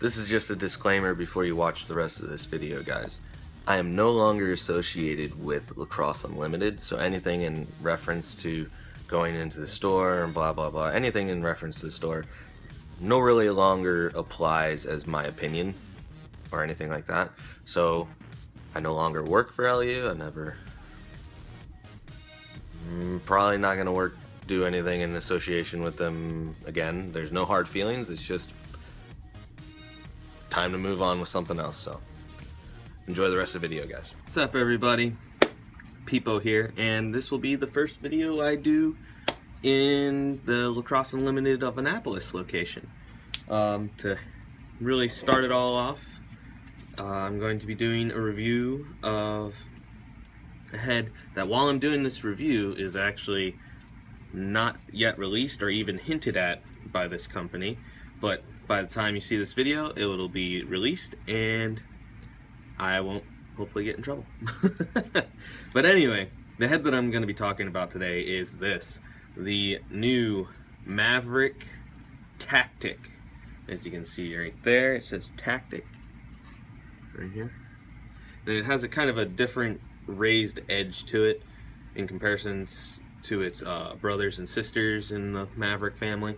This is just a disclaimer before you watch the rest of this video, guys. I am no longer associated with Lacrosse Unlimited, so anything in reference to going into the store and blah blah blah, anything in reference to the store, no really longer applies as my opinion or anything like that. So I no longer work for LU. Probably not going to do anything in association with them again. There's no hard feelings. It's just time to move on with something else. So enjoy the rest of the video, guys. What's up, everybody? Peepo here, and this will be the first video I do in the Lacrosse Unlimited of Annapolis location. To really start it all off, I'm going to be doing a review of a head that, while I'm doing this review, is actually not yet released or even hinted at by this company, but by the time you see this video, it'll be released and I won't hopefully get in trouble. But anyway, the head that I'm going to be talking about today is the new Maverick Tactic. As you can see right there, it says Tactic right here. And it has a kind of a different raised edge to it in comparison to its brothers and sisters in the Maverick family.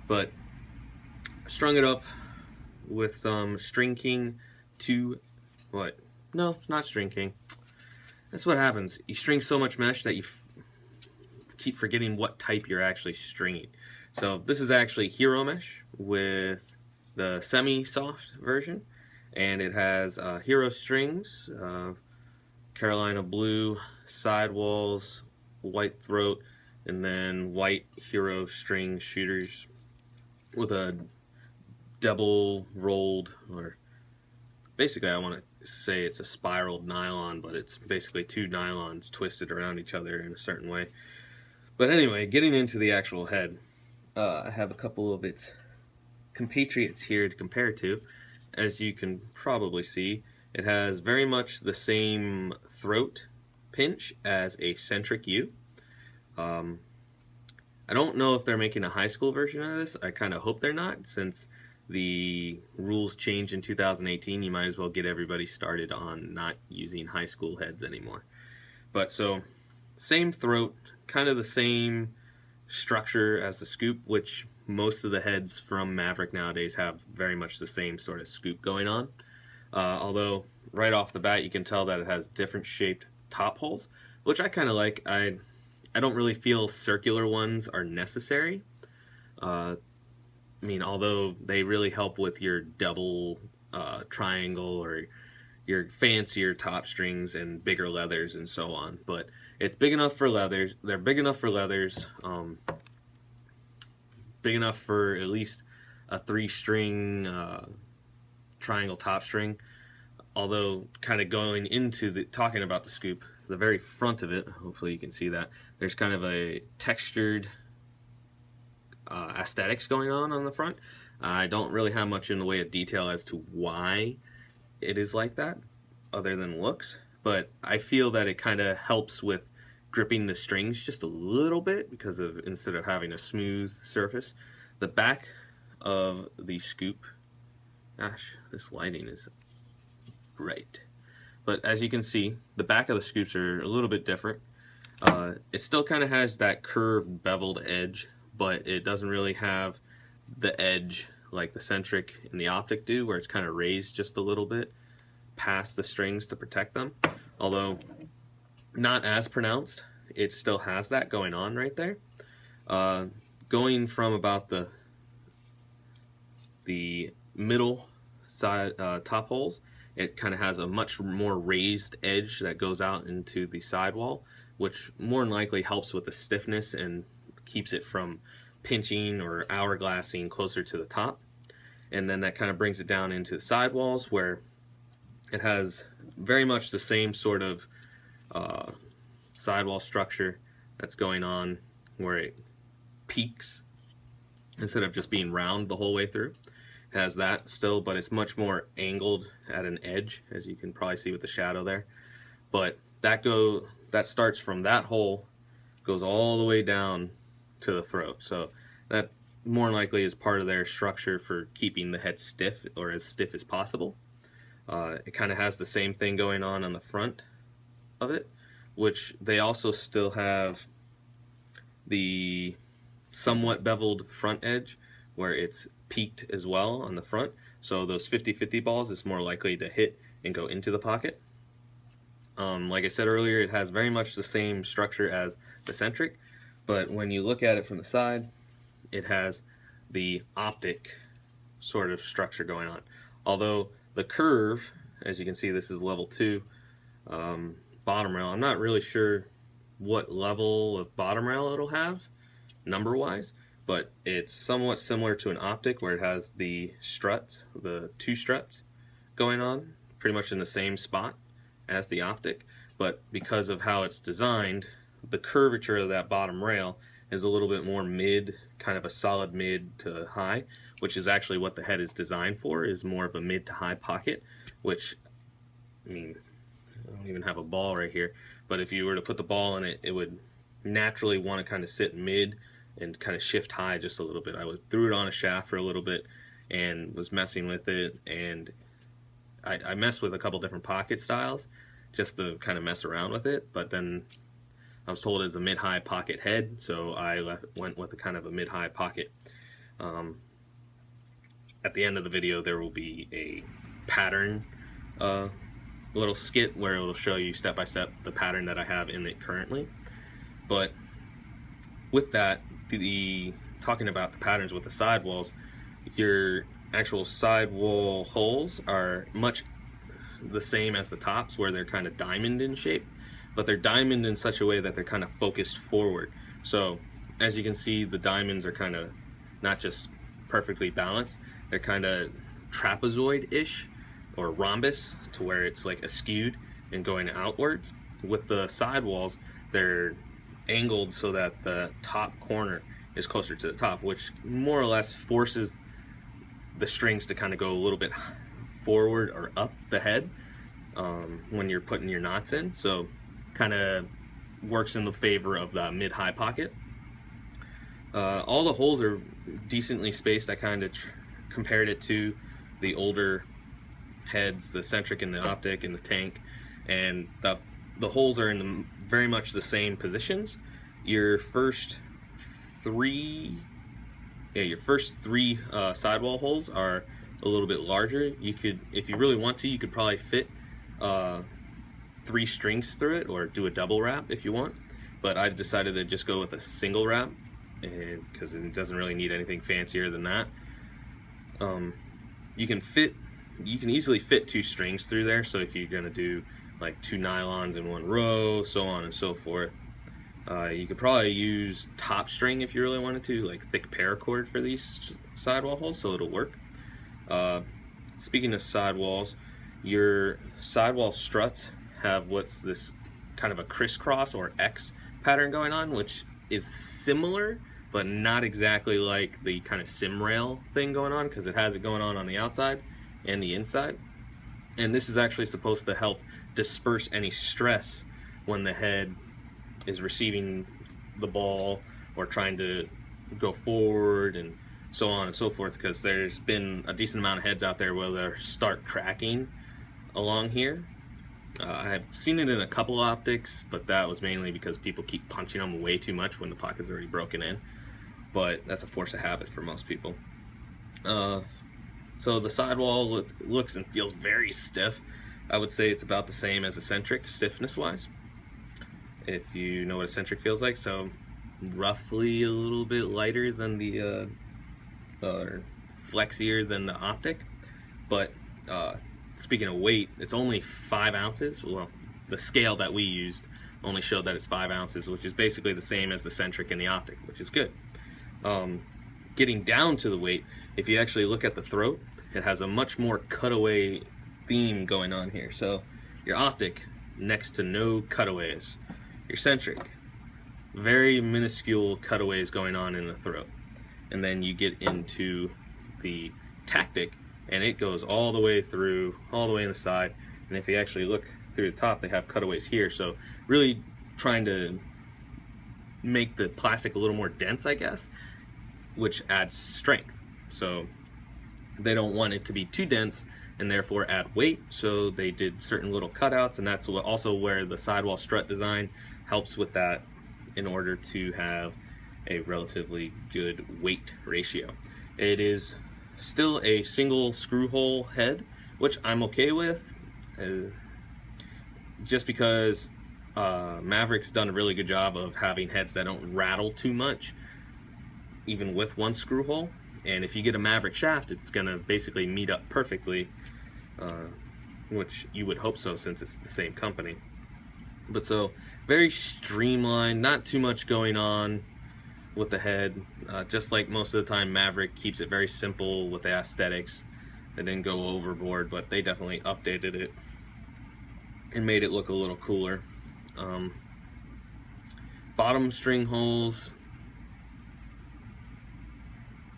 But I strung it up with some String King 2. What? No, it's not String King. That's what happens. You string so much mesh that you keep forgetting what type you're actually stringing. So this is actually Hero Mesh with the semi-soft version, and it has Hero strings, Carolina blue sidewalls, white throat, and then white Hero string shooters with a double rolled, or basically I want to say it's a spiraled nylon, but it's basically two nylons twisted around each other in a certain way. But anyway, getting into the actual head, I have a couple of its compatriots here to compare to. As you can probably see, it has very much the same throat pinch as a Centric U. I don't know if they're making a high school version of this. I kind of hope they're not, since the rules changed in 2018. You might as well get everybody started on not using high school heads anymore. But so, same throat, kind of the same structure as the scoop, which most of the heads from Maverick nowadays have very much the same sort of scoop going on. Although right off the bat you can tell that it has different shaped top holes, which I kind of like. I don't really feel circular ones are necessary. I mean, although they really help with your double triangle or your fancier top strings and bigger leathers and so on. But it's big enough for leathers. They're big enough for leathers. Big enough for at least a 3-string triangle top string. Although, kind of going into talking about the scoop, the very front of it, hopefully you can see that, there's kind of a textured aesthetics going on the front. I don't really have much in the way of detail as to why it is like that, other than looks, but I feel that it kind of helps with gripping the strings just a little bit, because of, instead of having a smooth surface. The back of the scoop, gosh, this lighting is great. But as you can see, the back of the scoops are a little bit different. It still kind of has that curved beveled edge, but it doesn't really have the edge like the Centric and the Optic do, where it's kind of raised just a little bit past the strings to protect them. Although not as pronounced, it still has that going on right there. Going from about the middle side top holes, it kind of has a much more raised edge that goes out into the sidewall, which more than likely helps with the stiffness and keeps it from pinching or hourglassing closer to the top. And then that kind of brings it down into the sidewalls, where it has very much the same sort of sidewall structure that's going on, where it peaks instead of just being round the whole way through. It has that still, but it's much more angled at an edge, as you can probably see with the shadow there. But that starts from that hole, goes all the way down to the throat. So that more likely is part of their structure for keeping the head stiff, or as stiff as possible. It kind of has the same thing going on the front of it, which they also still have the somewhat beveled front edge where it's peaked as well on the front. So those 50-50 balls is more likely to hit and go into the pocket. Like I said earlier, it has very much the same structure as the centric, but when you look at it from the side, it has the optic sort of structure going on. Although the curve, as you can see, this is level 2 bottom rail. I'm not really sure what level of bottom rail it'll have number-wise, but it's somewhat similar to an optic where it has the struts, the 2 struts going on, pretty much in the same spot as the optic, but because of how it's designed, the curvature of that bottom rail is a little bit more mid, kind of a solid mid to high, which is actually what the head is designed for, is more of a mid to high pocket, which, I mean, I don't even have a ball right here, but if you were to put the ball in it, it would naturally want to kind of sit mid and kind of shift high just a little bit. I threw it on a shaft for a little bit and was messing with it, and I messed with a couple different pocket styles just to kind of mess around with it, but then I was told it's a mid-high pocket head, so I went with a kind of a mid-high pocket. At the end of the video there will be a pattern little skit where it will show you step by step the pattern that I have in it currently. But with that, talking about the patterns with the sidewalls, your actual sidewall holes are much the same as the tops, where they're kind of diamond in shape, but they're diamond in such a way that they're kind of focused forward. So as you can see, the diamonds are kind of not just perfectly balanced, they're kind of trapezoid-ish or rhombus, to where it's like askewed and going outwards. With the sidewalls, they're angled so that the top corner is closer to the top, which more or less forces the strings to kind of go a little bit forward or up the head when you're putting your knots in. So kind of works in the favor of the mid-high pocket. All the holes are decently spaced. I kind of compared it to the older heads, the centric and the optic and the tank, and the holes are in very much the same positions. Your first three sidewall holes are a little bit larger. You could, if you really want to, you could probably fit 3 strings through it, or do a double wrap if you want, but I decided to just go with a single wrap, and because it doesn't really need anything fancier than that. You can easily fit 2 strings through there, so if you're gonna do like 2 nylons in 1 row, so on and so forth. You could probably use top string if you really wanted to, like thick paracord for these sidewall holes, so it'll work. Speaking of sidewalls, your sidewall struts have what's this kind of a crisscross or X pattern going on, which is similar but not exactly like the kind of sim rail thing going on, because it has it going on the outside and the inside. And this is actually supposed to help disperse any stress when the head is receiving the ball or trying to go forward and so on and so forth, because there's been a decent amount of heads out there where they start cracking along here. I've seen it in a couple optics, but that was mainly because people keep punching them way too much when the pocket's already broken in. But that's a force of habit for most people. So the sidewall looks and feels very stiff. I would say it's about the same as a centric, stiffness-wise, if you know what a centric feels like. So roughly a little bit lighter than the flexier than the optic. But speaking of weight, it's only 5 ounces. Well, the scale that we used only showed that it's 5 ounces, which is basically the same as the centric and the optic, which is good. Getting down to the weight, if you actually look at the throat, it has a much more cutaway theme going on here. So your optic, next to no cutaways. Your centric, very minuscule cutaways going on in the throat. And then you get into the Tactik, and it goes all the way through, all the way in the side. And if you actually look through the top, they have cutaways here. So really trying to make the plastic a little more dense, I guess. which adds strength. So they don't want it to be too dense and therefore add weight, so they did certain little cutouts, and that's also where the sidewall strut design helps with that, in order to have a relatively good weight ratio. It is still a single screw hole head, which I'm okay with, just because Maverik's done a really good job of having heads that don't rattle too much, even with one screw hole. And if you get a Maverick shaft, it's gonna basically meet up perfectly, which you would hope so since it's the same company. But so, very streamlined, not too much going on with the head. Just like most of the time, Maverick keeps it very simple with the aesthetics. They didn't go overboard, but they definitely updated it and made it look a little cooler. Bottom string holes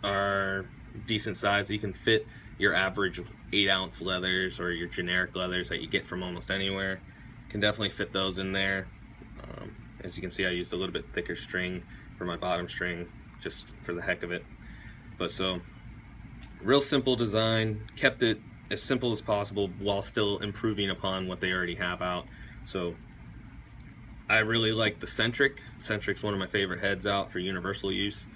are decent size. You can fit your average 8-ounce leathers or your generic leathers that you get from almost anywhere. Can definitely fit those in there. As you can see, I used a little bit thicker string for my bottom string, just for the heck of it. But so, real simple design, kept it as simple as possible while still improving upon what they already have out. So I really like the Centric. Centric's one of my favorite heads out for universal use,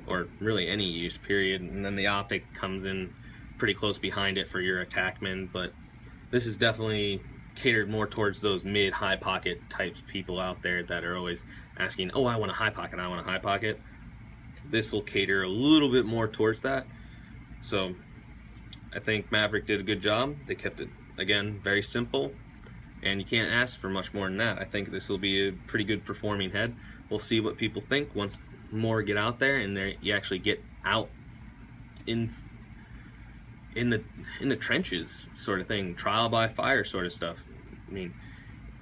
or really any use, period. And then the Optic comes in pretty close behind it for your attackmen, but this is definitely catered more towards those mid-high pocket types people out there that are always asking, oh, I want a high pocket, I want a high pocket. This will cater a little bit more towards that. So I think Maverick did a good job. They kept it, again, very simple, and you can't ask for much more than that. I think this will be a pretty good performing head. We'll see what people think once more get out there and you actually get out in the trenches, sort of thing, trial by fire sort of stuff. I mean,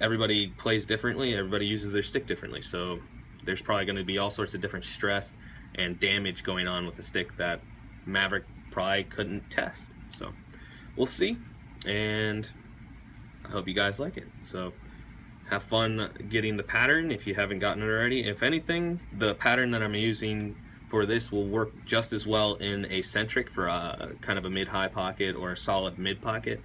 everybody plays differently, everybody uses their stick differently, so there's probably going to be all sorts of different stress and damage going on with the stick that Maverick probably couldn't test. So we'll see, and I hope you guys like it. So have fun getting the pattern if you haven't gotten it already. If anything, the pattern that I'm using for this will work just as well in a Centric for a kind of a mid-high pocket or a solid mid pocket.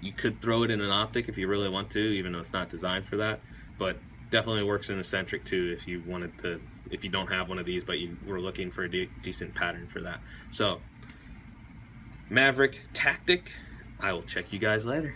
You could throw it in an Optic if you really want to, even though it's not designed for that, but definitely works in a Centric too if you wanted to, if you don't have one of these but you were looking for a decent pattern for that. So Maverick Tactic, I will check you guys later.